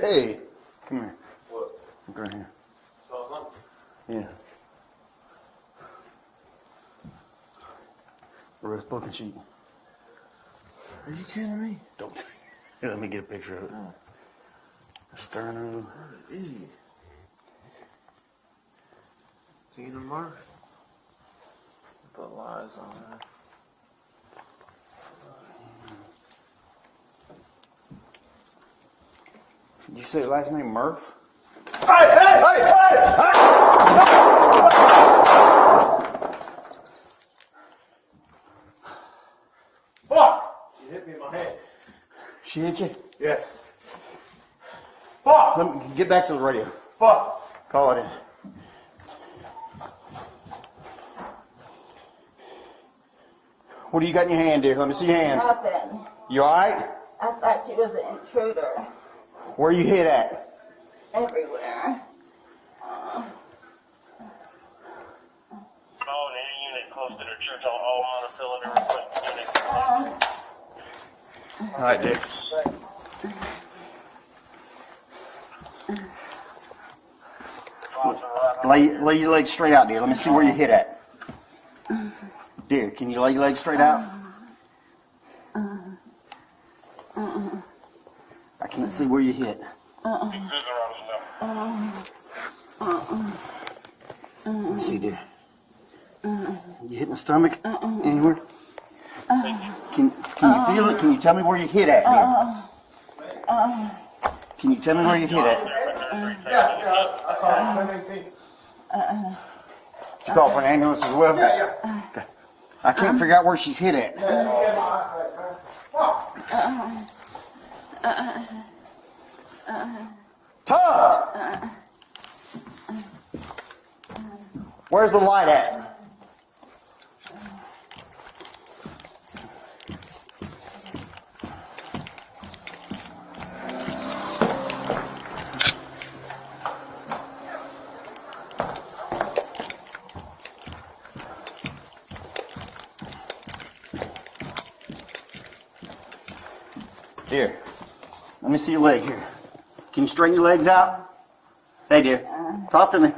Hey, come here. What? Look right here. Saw something? Yeah. Arrest booking sheet. Are you kidding me? Don't. Here, let me get a picture of it. Sternum. What an idiot. Tina Murphy. Put lies on that. Did you say last name Murph? Hey! Fuck! You hit me in my head. She hit you? Yeah. Fuck! Let me get back to the radio. Fuck! Call it in. What do you got in your hand, dear? Let me see your hands. Nothing. You alright? I thought she was an intruder. Where you hit at? Everywhere. Phone, any unit close to the church on all monofilament request unit. Alright, dear. Lay your legs straight out, dear. Let me see where you hit at. Dear, can you lay your legs straight out? I can't see where you hit. Let me see, dear. You hit in the stomach? Anywhere? Can you feel it? Can you tell me where you hit at, dear? Can you tell me where you hit at? Yeah, I called 1018. Did you call for an ambulance as well? Yeah. Okay. I can't figure out where she's hit at. Tough! Where's the light at? Dear, let me see your leg here. Can you straighten your legs out? Hey, dear, talk to me.